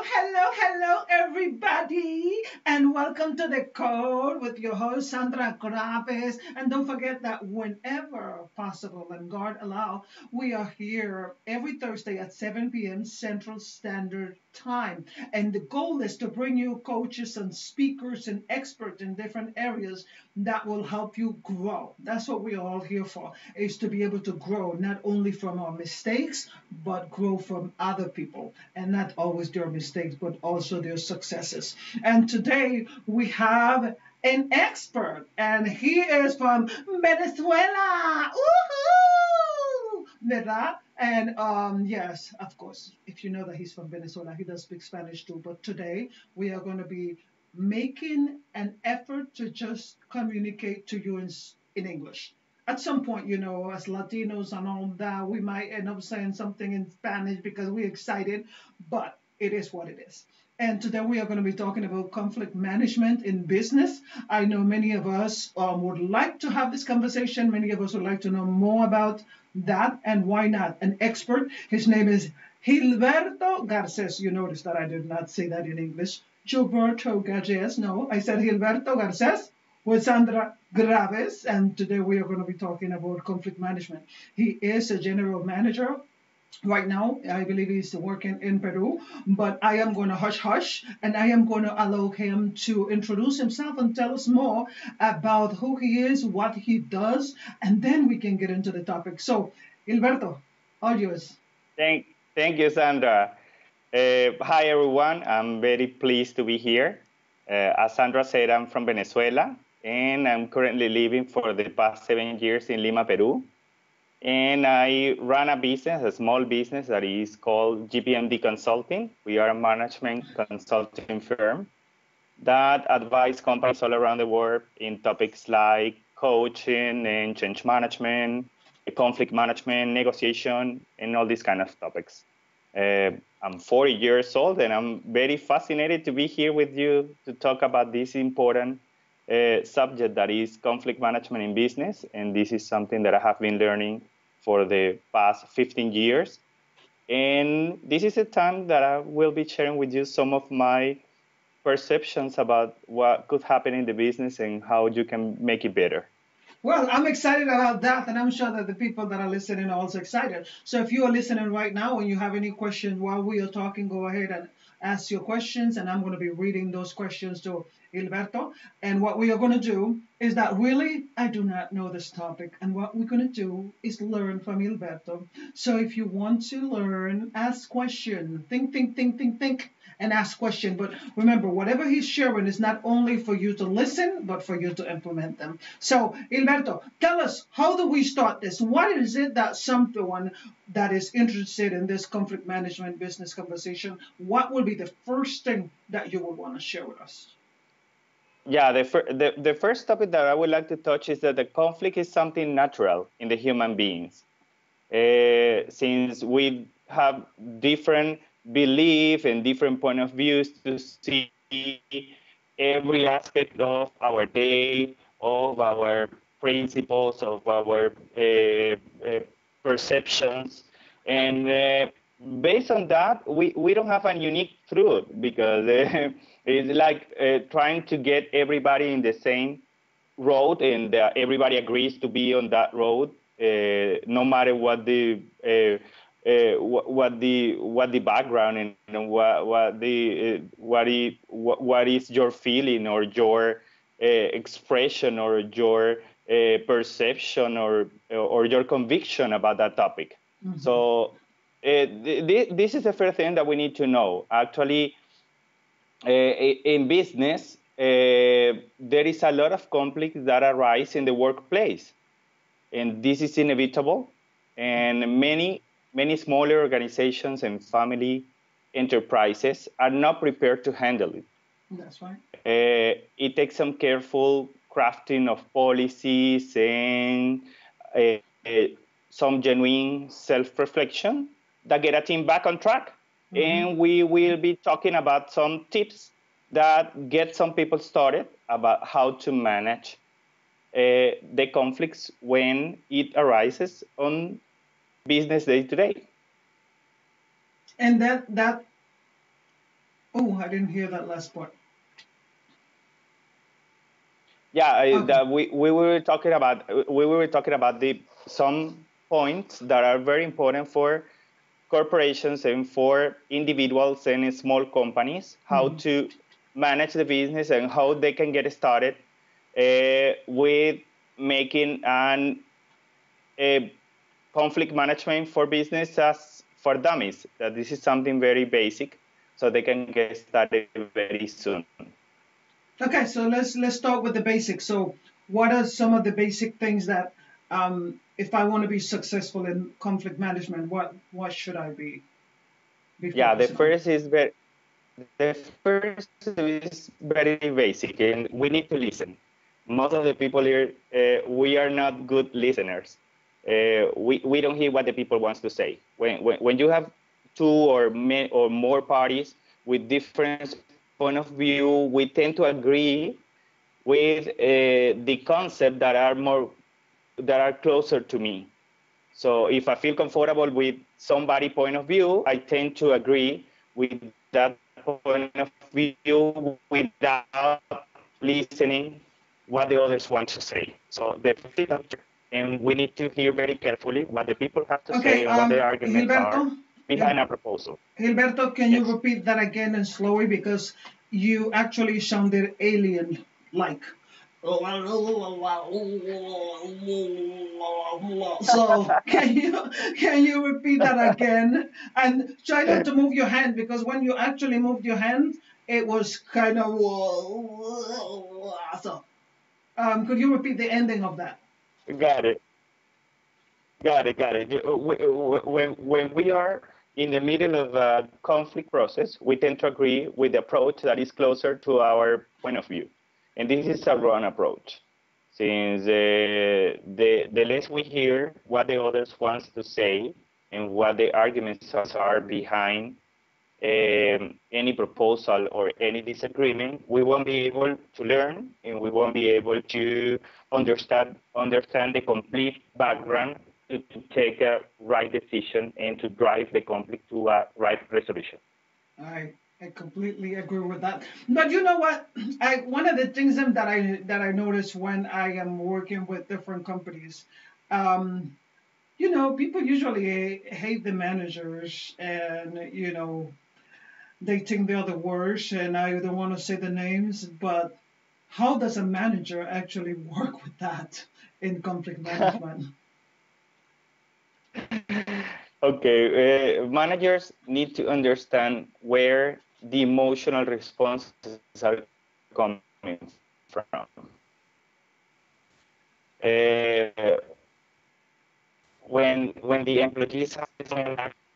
hello, everybody, and welcome to the Code with your host Sandra Graves. And don't forget that whenever possible and God allow, we are here every Thursday at 7 p.m. Central Standard Time. And the goal is to bring you coaches and speakers and experts in different areas that will help you grow. That's what we're all here for, is to be able to grow not only from our mistakes, but grow from other people. And not always their mistakes, but also their successes. And today we have an expert, and he is from Venezuela. Woohoo! ¿Verdad? And yes, of course, if you know that he's from Venezuela, he does speak Spanish too. But today we are going to be making an effort to just communicate to you in English. At some point, as Latinos and all that, we might end up saying something in Spanish because we're excited, but it is what it is. And today we are going to be talking about conflict management in business. I know many of us would like to have this conversation. Many of us would like to know more about that, and why not? An expert. His name is Gilberto Garcés. You notice that I did not say that in English. Gilberto Garcés. No, I said Gilberto Garcés with Sandra Graves, and today we are going to be talking about conflict management. He is a general manager. Right now, I believe he's working in Peru, but I am going to hush hush and I am going to allow him to introduce himself and tell us more about who he is, what he does, and then we can get into the topic. So, Gilberto, all yours. Thank you, Sandra. Hi, everyone. I'm very pleased to be here. As Sandra said, I'm from Venezuela, and I'm currently living for the past 7 years in Lima, Peru. And I run a business, a small business that is called GPMD Consulting. We are a management consulting firm that advise companies all around the world in topics like coaching and change management, conflict management, negotiation, and all these kind of topics. I'm 40 years old, and I'm very fascinated to be here with you to talk about this important subject that is conflict management in business. And this is something that I have been learning for the past 15 years. And this is a time that I will be sharing with you some of my perceptions about what could happen in the business and how you can make it better. Well, I'm excited about that, and I'm sure that the people that are listening are also excited. So if you are listening right now and you have any questions while we are talking, go ahead and ask your questions, and I'm going to be reading those questions to Gilberto. And what we are going to do is that really, I do not know this topic, and what we're going to do is learn from Gilberto. So if you want to learn, ask question, think, and ask question. But remember, whatever he's sharing is not only for you to listen, but for you to implement them. So, Gilberto, tell us, how do we start this? What is it that someone that is interested in this conflict management business conversation, what will be the first thing that you would want to share with us? Yeah, the first topic that I would like to touch is that the conflict is something natural in the human beings. Since we have different belief and different point of views to see every aspect of our day, of our principles, of our perceptions. And based on that, we don't have a unique truth, because it's like trying to get everybody in the same road, and everybody agrees to be on that road, no matter what the what the background and what is your feeling or your expression or your perception or your conviction about that topic. Mm-hmm. So this is the first thing that we need to know. Actually, in business, there is a lot of conflicts that arise in the workplace, and this is inevitable. And many smaller organizations and family enterprises are not prepared to handle it. That's right. It takes some careful crafting of policies and some genuine self-reflection that get a team back on track. Mm-hmm. And we will be talking about some tips that get some people started about how to manage the conflicts when it arises on business day to day. And that Oh, I didn't hear that last part. Yeah, Okay. we were talking about the some points that are very important for corporations and for individuals and small companies, how Mhm. to manage the business and how they can get started with making an a conflict management for business as for dummies. That this is something very basic, so they can get started very soon. Okay, so let's start with the basics. So, what are some of the basic things that, if I want to be successful in conflict management, what should I be Yeah, focusing on? the first is very basic, and we need to listen. Most of the people here, we are not good listeners. We don't hear what the people wants to say. When you have two or more parties with different point of view, we tend to agree with the concept that are closer to me. So if I feel comfortable with somebody' point of view, I tend to agree with that point of view without listening what the others want to say. So the filter, and we need to hear very carefully what the people have to Okay, say and what their arguments are Gilberto, behind a proposal. Gilberto, can you Yes. repeat that again and slowly because you actually sounded alien-like. So can you repeat that again and try not to move your hand because when you actually moved your hand, it was kind of so. Could you repeat the ending of that? Got it. Got it. When we are in the middle of a conflict process, we tend to agree with the approach that is closer to our point of view. And this is a wrong approach, since the less we hear what the others wants to say and what the arguments are behind any proposal or any disagreement, we won't be able to learn and we won't be able to understand the complete background to take a right decision and to drive the conflict to a right resolution. I completely agree with that. But you know what? I one of the things that I notice when I am working with different companies, um, people usually hate the managers, and they think they're the worst. And I don't want to say the names, but how does a manager actually work with that in conflict management? Okay, managers need to understand where the emotional responses are coming from. Uh, when the employees have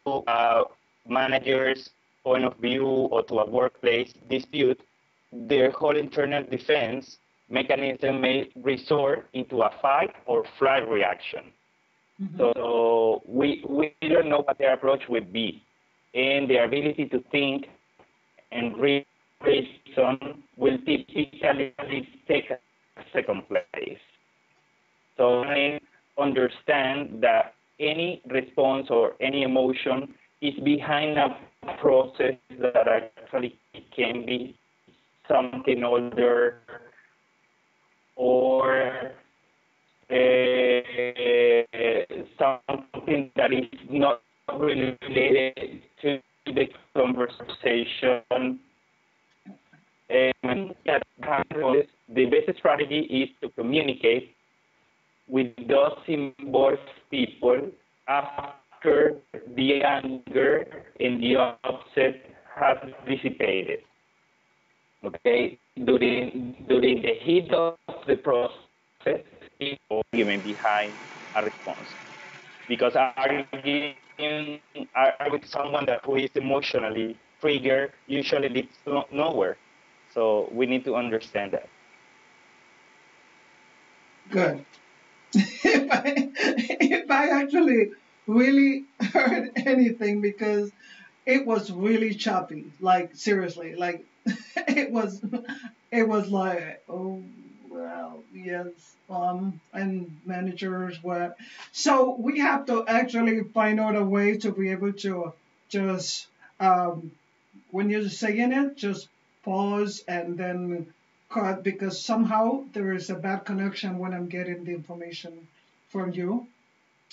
to manager's point of view or to a workplace dispute, their whole internal defense mechanism may resort into a fight or flight reaction. Hmm. So we don't know what their approach would be. And their ability to think and reason will typically take a second place. So I understand that any response or any emotion is behind a process that actually can be something older or something that is not really related to the conversation. And yeah, the best strategy is to communicate with those involved people after the anger and the upset has dissipated. Okay, during the heat of the process, people argument behind a response because arguing with someone that who is emotionally triggered usually leads to nowhere. So we need to understand that. Good. If I actually really heard anything because it was really choppy, like seriously, like it was it was like, oh well, yes, and managers were, so we have to actually find out a way to be able to just um when you're saying it, just pause and then cut because somehow there is a bad connection when I'm getting the information from you.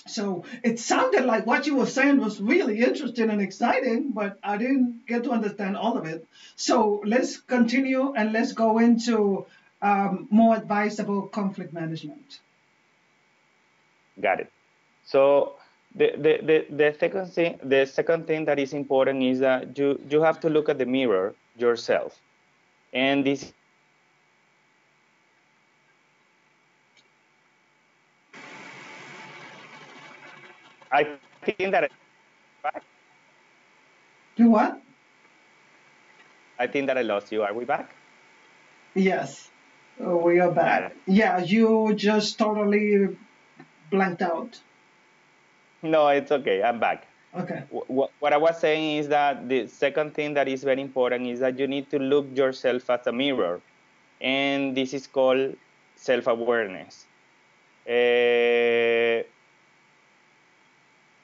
So it sounded like what you were saying was really interesting and exciting, but I didn't get to understand all of it. So let's continue and let's go into more advice about conflict management. Got it. So the second thing that is important is that you have to look at the mirror yourself. And this I think that Do what? I think that I lost you. Are we back? Yes, we are Got back. it. Yeah, you just totally blanked out. No, it's okay. I'm back. Okay. What I was saying is that the second thing that is very important is that you need to look yourself as a mirror, and this is called self-awareness. Uh,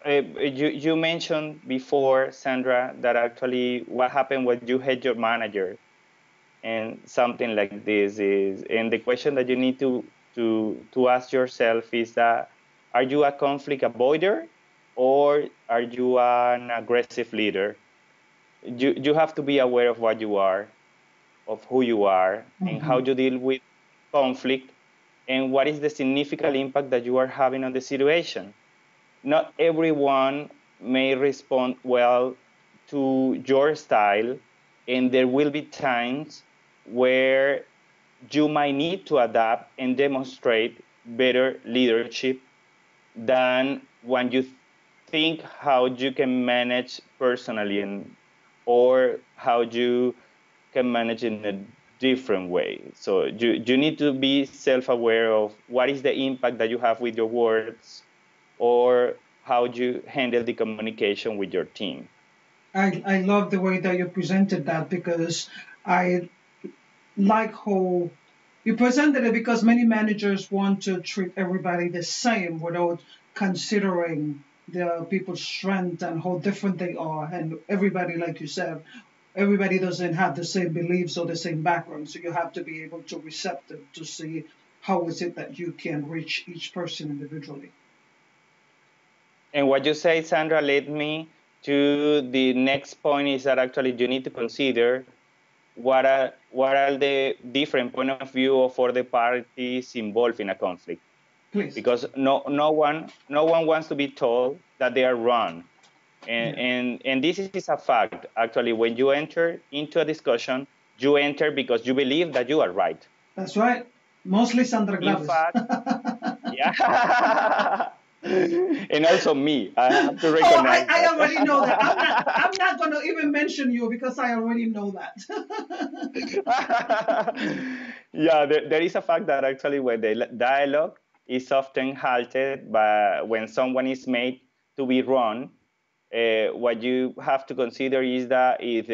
you mentioned before, Sandra, that actually what happened when you had your manager and something like this is, and the question that you need to ask yourself is that, are you a conflict avoider or are you an aggressive leader? You have to be aware of what you are, of who you are, and how Mm-hmm. you deal with conflict, and what is the significant impact that you are having on the situation. Not everyone may respond well to your style, and there will be times where you might need to adapt and demonstrate better leadership than when you think how you can manage personally, and or how you can manage in a different way. So you need to be self-aware of what is the impact that you have with your words, or how you handle the communication with your team. I love the way that you presented that because I like how you presented it because many managers want to treat everybody the same without considering the people's strength and how different they are. And everybody, like you said, everybody doesn't have the same beliefs or the same background. So you have to be able to receptive to see how is it that you can reach each person individually. And what you say, Sandra, led me to the next point, is that actually you need to consider what are the different point of view for the parties involved in a conflict, Please. because no one wants to be told that they are wrong. and Yeah, and and this is a fact. Actually, when you enter into a discussion, you enter because you believe that you are right. that's right. Mostly Sandra In Graves. fact, yeah. And also me, I have to Oh, recognize I already know that. that. I'm not gonna even mention you because I already know that. Yeah, there is a fact that actually when the dialogue is often halted by when someone is made to be wrong, what you have to consider is that if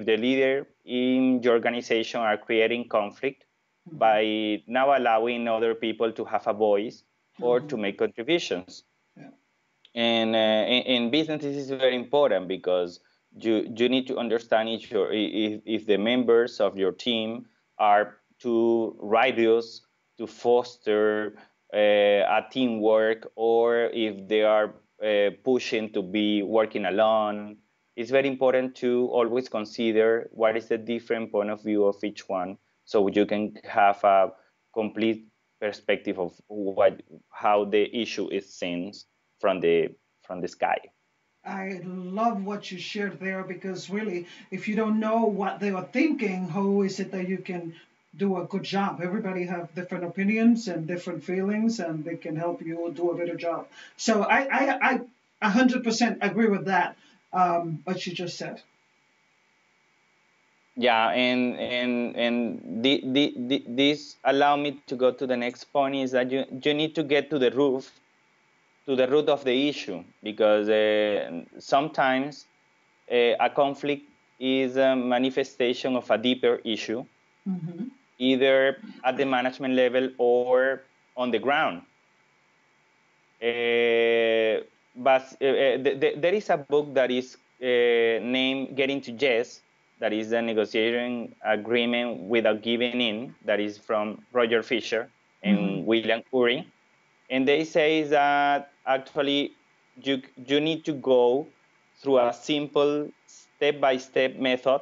the leader in your organization are creating conflict Mhm, by now allowing other people to have a voice or to mhm, make contributions. yeah, And in business, this is very important because you need to understand if the members of your team are too rigorous to foster a teamwork, or if they are pushing to be working alone. It's very important to always consider what is the different point of view of each one, so you can have a complete perspective of how the issue is seen from the sky. I love what you shared there because really, if you don't know what they are thinking, how is it that you can do a good job? Everybody have different opinions and different feelings, and they can help you do a better job. So I 100% agree with that. What you just said. Yeah, and this allow me to go to the next point, is that you need to get to the root of the issue, because sometimes a conflict is a manifestation of a deeper issue, Hmm. either at the management level or on the ground. But there is a book that is named Getting to Yes, that is the negotiation agreement without giving in, that is from Roger Fisher and William Curry. And they say that actually you need to go through a simple step-by-step method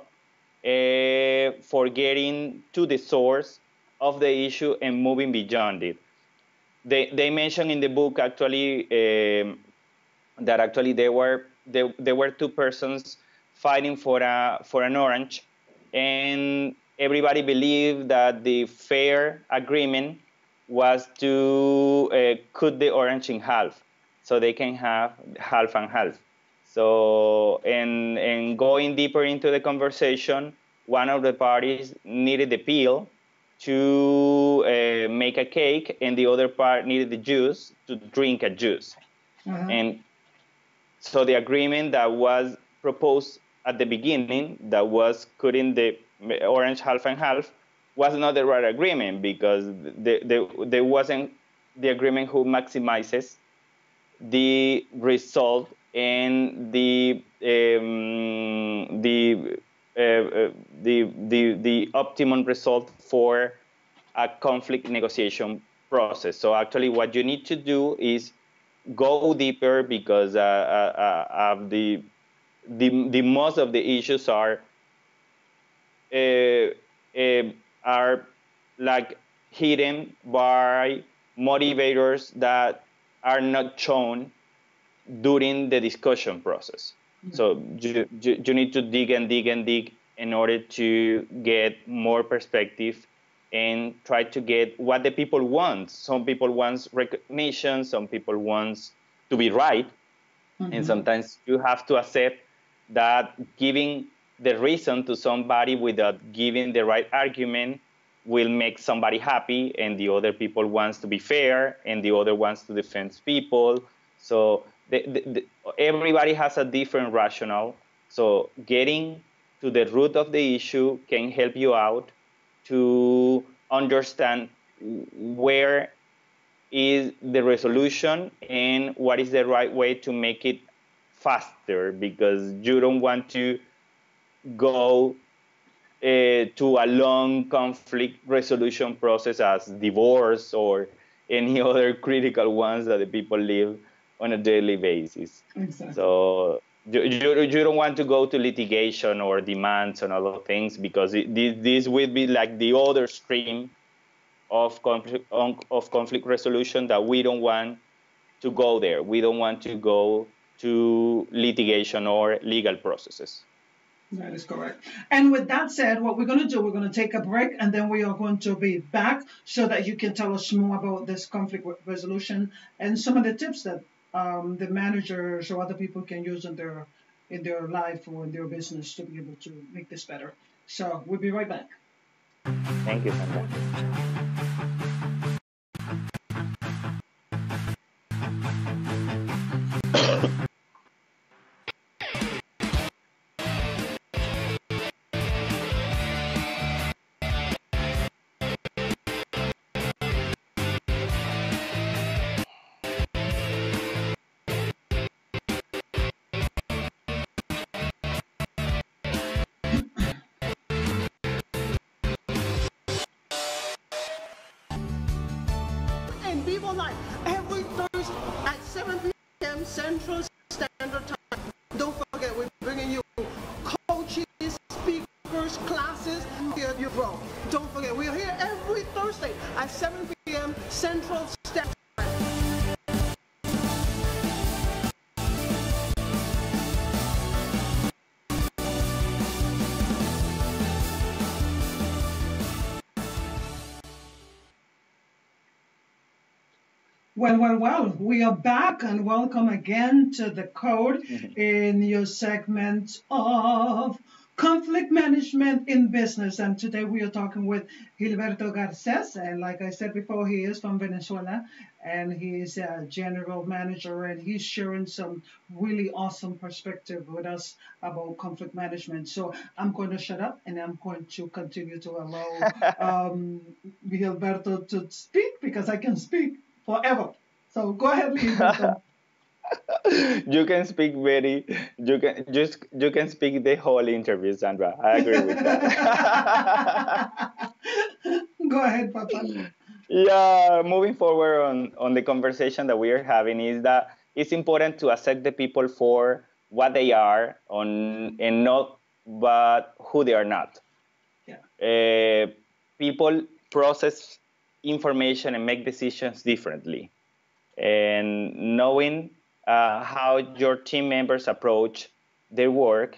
for getting to the source of the issue and moving beyond it. They mention in the book actually that actually there were two persons fighting for an orange, and everybody believed that the fair agreement was to cut the orange in half, so they can have half and half. So and going deeper into the conversation, one of the parties needed the peel to make a cake, and the other part needed the juice to drink a juice. And so the agreement that was proposed at the beginning, that was cutting the orange half and half, was not the right agreement, because there wasn't the agreement who maximizes the result and the optimum result for a conflict negotiation process. So actually, what you need to do is go deeper, because the most of the issues are like hidden by motivators that are not shown during the discussion process. So you need to dig and dig and dig in order to get more perspective and try to get what the people want. Some people want recognition, some people want to be right, and sometimes you have to accept that giving the reason to somebody without giving the right argument will make somebody happy, and the other people wants to be fair, and the other wants to defend people. So everybody has a different rationale. So getting to the root of the issue can help you out to understand where is the resolution and what is the right way to make it faster, because you don't want to go to a long conflict resolution process as divorce or any other critical ones that the people live on a daily basis. Exactly. So you don't want to go to litigation or demands and other things, because this will be like the other stream of conflict resolution that we don't want to go there. We don't want to go to litigation or legal processes. That is correct. And with that said, what we're going to do, we're going to take a break, and then we are going to be back so that you can tell us more about this conflict resolution and some of the tips that the managers or other people can use in their life or in their business to be able to make this better. So we'll be right back. Thank you, Sandra. And Vivo Live every Thursday at 7 p.m. Central Standard Time. Don't forget, we're bringing you coaches, speakers, classes. Here you grow. Don't forget, we're here every Thursday at 7 p.m. Central Standard Time. Well, we are back, and welcome again to the Code in your segment of conflict management in business. And today we are talking with Gilberto Garcés, and like I said before, he is from Venezuela, and he is a general manager, and he's sharing some really awesome perspective with us about conflict management. So I'm going to shut up, and I'm going to continue to allow Gilberto to speak, because I can speak forever. So go ahead, Gilberto. You can speak very, you can speak the whole interview, Sandra. I agree with that. Go ahead, Papa. Yeah, moving forward on the conversation that we are having is that it's important to accept the people for what they are on and not but who they are not. Yeah. People process information and make decisions differently, and knowing how your team members approach their work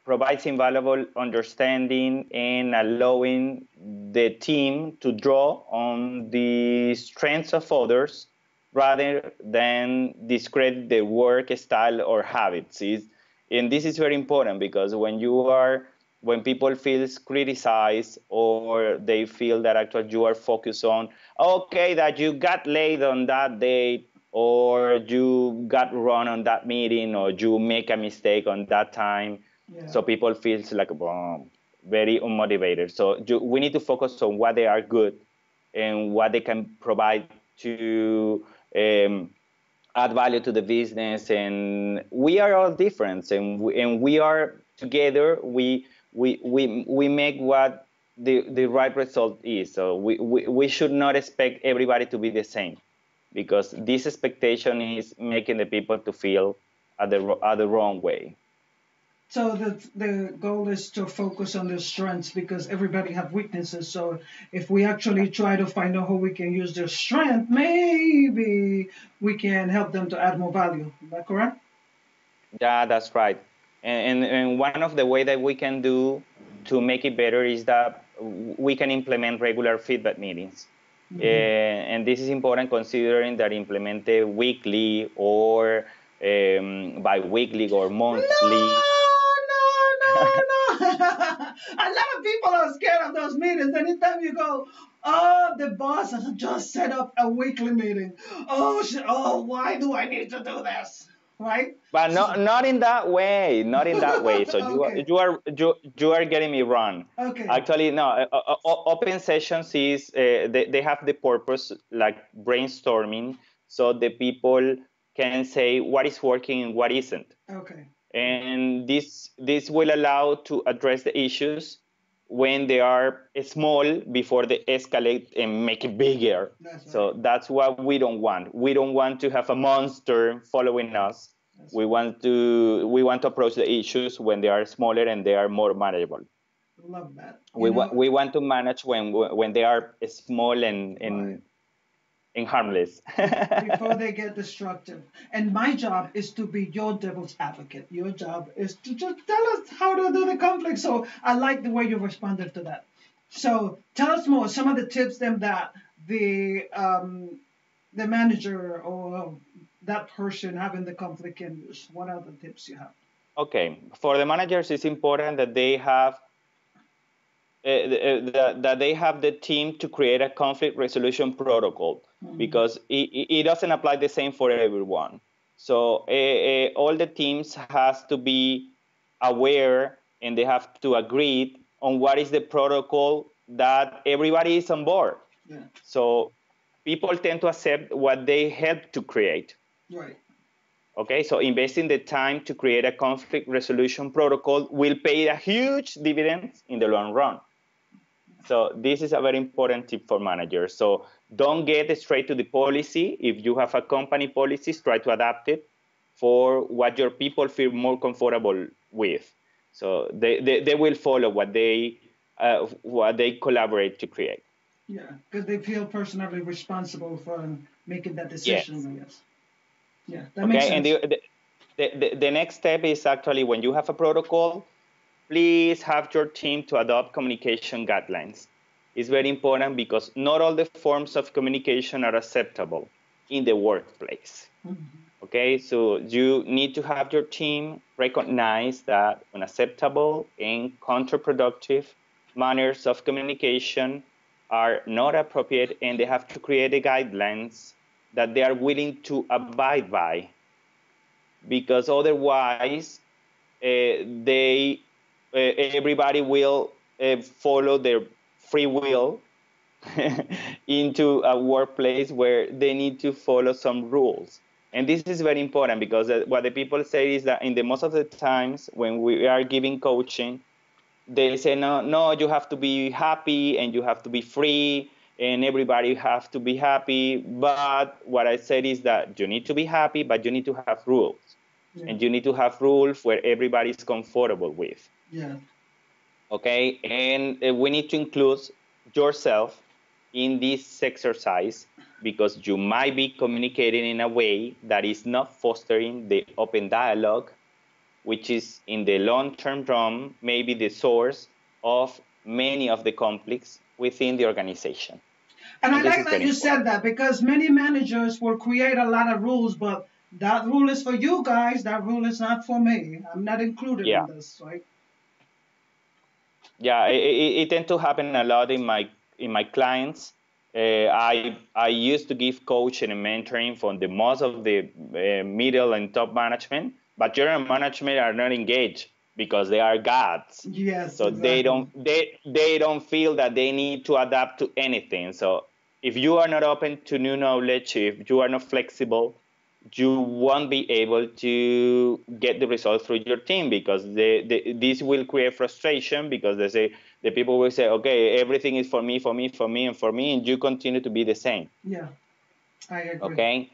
provides invaluable understanding and allowing the team to draw on the strengths of others rather than discredit their work style or habits. And this is very important because when people feel criticized or they feel that actually you are focused on, okay, that you got late on that date or you got wrong on that meeting or you make a mistake on that time. Yeah. So people feels like very unmotivated. So we need to focus on what they are good and what they can provide to add value to the business. And we are all different, and we are together. We make what the right result is. So we should not expect everybody to be the same, because this expectation is making the people to feel at the wrong way. So the goal is to focus on their strengths because everybody have weaknesses. So if we actually try to find out how we can use their strength, maybe we can help them to add more value. Is that correct? Yeah, that's right. And one of the way that we can do to make it better is that we can implement regular feedback meetings. And this is important considering that implemented weekly or bi-weekly or monthly. No. A lot of people are scared of those meetings. Anytime you go, oh, the boss has just set up a weekly meeting. Oh, why do I need to do this? Right? But not in that way. Not in that way. So Okay. you are getting me wrong. Okay. Actually, no. Open sessions is they have the purpose like brainstorming, so the people can say what is working and what isn't. Okay. And this will allow to address the issues when they are small before they escalate and make it bigger. That's right. So that's what we don't want. We don't want to have a monster following us. We want to approach the issues when they are smaller and they are more manageable. Love that. We want to manage when they are small and Right. and harmless. Before they get destructive. And my job is to be your devil's advocate. Your job is to just tell us how to do the conflict. So I like the way you responded to that. So tell us more. Some of the tips then that the manager or that person having the conflict can use. What are the tips you have? Okay, for the managers, it's important that they have that they have the team to create a conflict resolution protocol, because it doesn't apply the same for everyone. So all the teams has to be aware and they have to agree on what is the protocol that everybody is on board. Yeah. So people tend to accept what they help to create. Right. Okay, so investing the time to create a conflict resolution protocol will pay a huge dividend in the long run. So this is a very important tip for managers. So don't get straight to the policy. If you have a company policies, try to adapt it for what your people feel more comfortable with. So they will follow what they collaborate to create. Yeah, because they feel personally responsible for making that decision. Yes. I guess. Yeah, that makes sense. And the next step is actually when you have a protocol, please have your team to adopt communication guidelines. It's very important because not all the forms of communication are acceptable in the workplace. Okay, so you need to have your team recognize that unacceptable and counterproductive manners of communication are not appropriate, and they have to create the guidelines that they are willing to abide by, because otherwise everybody will follow their free will into a workplace where they need to follow some rules. And this is very important because what the people say is that in the most of the times when we are giving coaching, they say, no, you have to be happy and you have to be free and everybody have to be happy. But what I said is that you need to be happy, but you need to have rules. Yeah. And you need to have rules where everybody is comfortable with. Yeah. Okay, and we need to include yourself in this exercise because you might be communicating in a way that is not fostering the open dialogue, which is in the long-term run, maybe the source of many of the conflicts within the organization. And I like that you said that because many managers will create a lot of rules, but that rule is for you guys. That rule is not for me. I'm not included in this, right? Yeah, it tends to happen a lot in my clients. I used to give coaching and mentoring for the most of the middle and top management, but general management are not engaged because they are gods. Yes. So exactly. they don't feel that they need to adapt to anything. So if you are not open to new knowledge, if you are not flexible, you won't be able to get the results through your team because this will create frustration because the people will say, okay, everything is for me, and you continue to be the same. Yeah, I agree.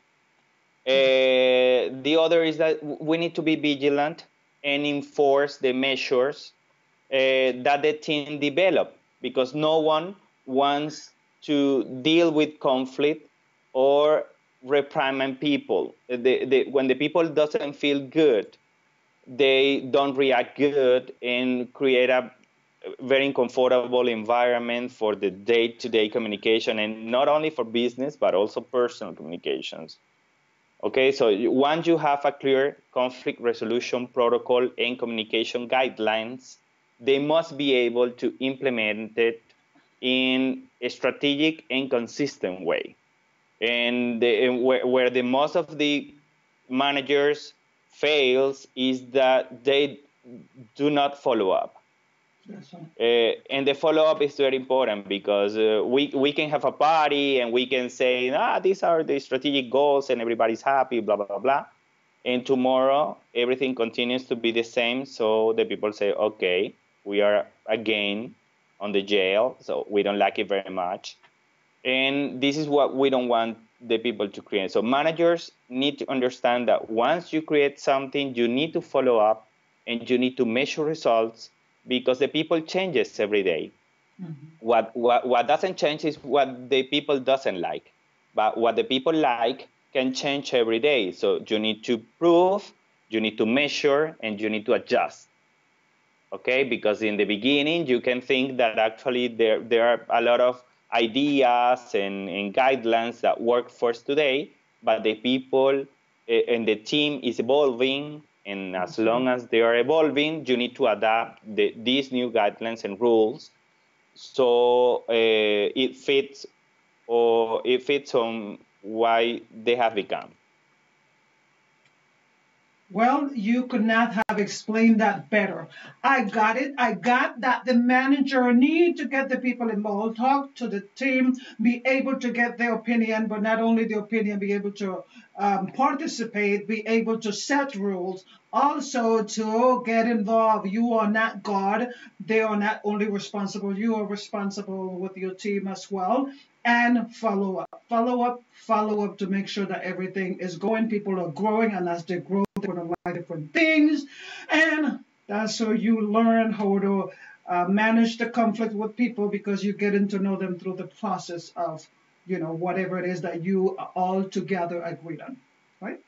Okay. The other is that we need to be vigilant and enforce the measures that the team develop because no one wants to deal with conflict or reprimand people. When the people doesn't feel good, they don't react good and create a very uncomfortable environment for the day-to-day communication, and not only for business, but also personal communications. Okay, so once you have a clear conflict resolution protocol and communication guidelines, they must be able to implement it in a strategic and consistent way. And where the most of the managers fails is that they do not follow up. And the follow-up is very important because we can have a party and we can say, these are the strategic goals and everybody's happy, blah, blah, blah, blah. And tomorrow, everything continues to be the same. So the people say, okay, we are again on the jail. So we don't like it very much. And this is what we don't want the people to create. So managers need to understand that once you create something, you need to follow up and you need to measure results because the people changes every day. Mm-hmm. What doesn't change is what the people doesn't like. But what the people like can change every day. So you need to prove, you need to measure, and you need to adjust. Okay, because in the beginning, you can think that actually there are a lot of ideas and guidelines that work for us today, but the people and the team is evolving, and as long as they are evolving, you need to adapt these new guidelines and rules so it fits on why they have become. Well, you could not have explained that better. I got it. I got that the manager need to get the people involved, talk to the team, be able to get their opinion, but not only the opinion, be able to participate, be able to set rules, also to get involved. You are not God. They are not only responsible, you are responsible with your team as well. And follow up to make sure that everything is going. People are growing, and as they grow, they're going to like different things. And that's so you learn how to manage the conflict with people because you're getting to know them through the process of, whatever it is that you all together agreed on, right?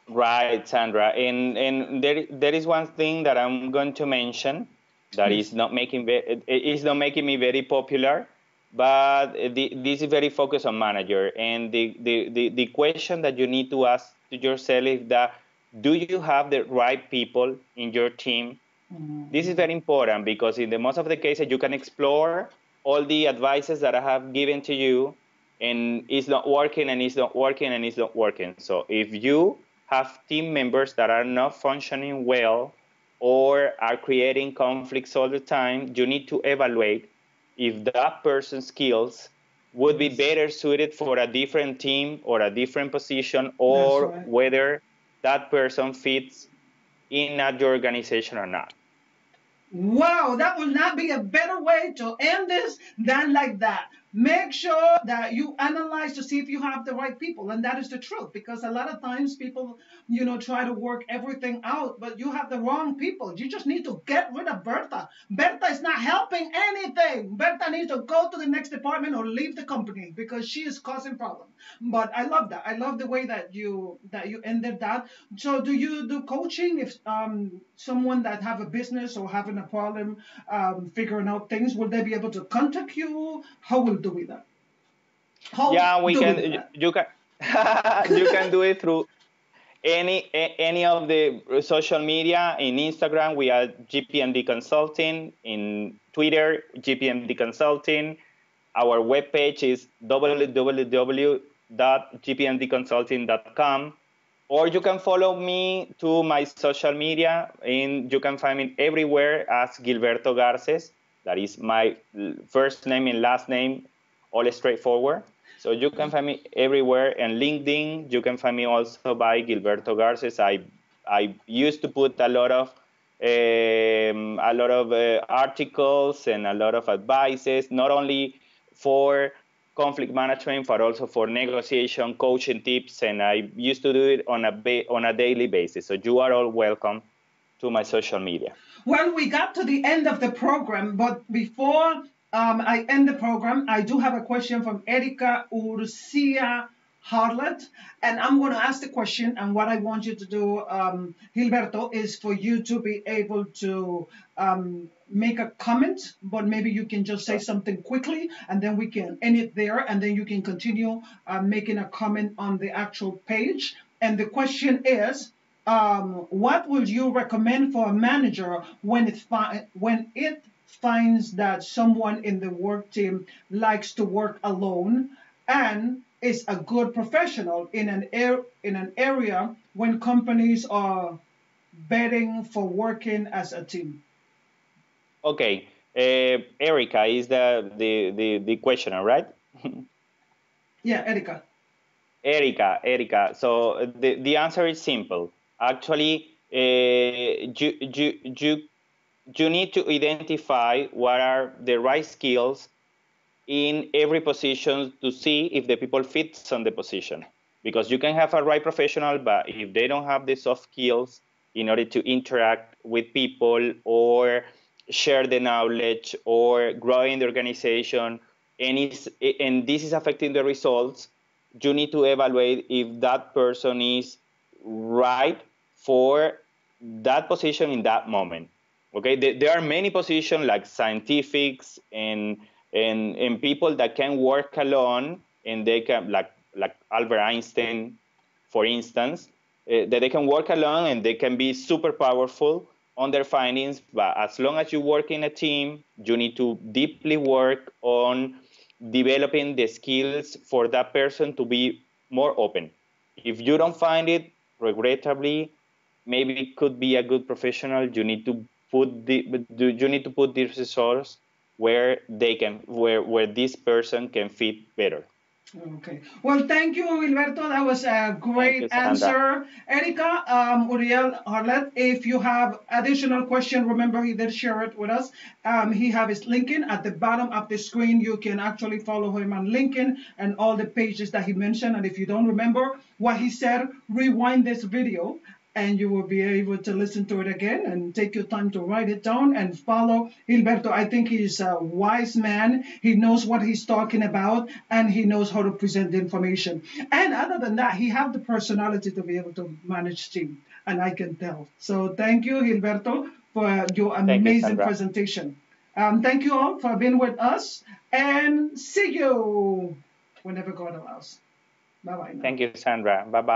Right, Sandra. And there is one thing that I'm going to mention that is not making me very popular, but this is very focused on manager. And the question that you need to ask to yourself is that, do you have the right people in your team? Mm-hmm. This is very important because in the most of the cases, you can explore all the advices that I have given to you, and it's not working, and it's not working, and it's not working. So if you have team members that are not functioning well or are creating conflicts all the time, you need to evaluate if that person's skills would be better suited for a different team or a different position, or whether that person fits in your organization or not. Wow, that will not be a better way to end this than like that. Make sure that you analyze to see if you have the right people, and that is the truth. Because a lot of times people, try to work everything out, but you have the wrong people. You just need to get rid of Berta. Berta is not helping anything. Berta needs to go to the next department or leave the company because she is causing problems. But I love that. I love the way that you ended that. So, do you do coaching if someone that have a business or having a problem figuring out things, will they be able to contact you? How will do we that? We can. You can. You can do it through any of the social media. In Instagram, we are GPMD Consulting. In Twitter, GPMD Consulting. Our webpage is www.gpmdconsulting.com. Or you can follow me to my social media, and you can find me everywhere as Gilberto Garcés. That is my first name and last name, all straightforward. So you can find me everywhere. And LinkedIn, you can find me also by Gilberto Garcés. I used to put a lot of articles and a lot of advices, not only for conflict management, but also for negotiation, coaching tips, and I used to do it on a daily basis. So you are all welcome to my social media. Well, we got to the end of the program, but before I end the program, I do have a question from Erika Urcia Harlot, and I'm going to ask the question, and what I want you to do, Gilberto, is for you to be able to make a comment, but maybe you can just say something quickly, and then we can end it there, and then you can continue making a comment on the actual page. And the question is, what would you recommend for a manager when it finds that someone in the work team likes to work alone and is a good professional in an area when companies are betting for working as a team? Okay, Erica is the questioner, right? Yeah, Erika. Erica. So the answer is simple. Actually, you need to identify what are the right skills in every position to see if the people fits on the position. Because you can have a right professional, but if they don't have the soft skills in order to interact with people or share the knowledge or grow in the organization, and this is affecting the results, you need to evaluate if that person is right for that position in that moment. Okay, there are many positions like scientifics and people that can work alone, and they can like Albert Einstein, for instance, that they can work alone and they can be super powerful on their findings. But as long as you work in a team, you need to deeply work on developing the skills for that person to be more open. If you don't find it, regrettably, maybe it could be a good professional. You need to put this resource where this person can fit better. Okay. Well, thank you, Gilberto. That was a great answer. Erika, Uriel Harlet, if you have additional question, remember he did share it with us. He have his LinkedIn at the bottom of the screen. You can actually follow him on LinkedIn and all the pages that he mentioned. And if you don't remember what he said, rewind this video and you will be able to listen to it again and take your time to write it down and follow Gilberto. I think he's a wise man. He knows what he's talking about, and he knows how to present the information. And other than that, he has the personality to be able to manage team, and I can tell. So thank you, Gilberto, for your amazing presentation. Thank you all for being with us, and see you whenever God allows. Bye-bye now. Thank you, Sandra. Bye-bye.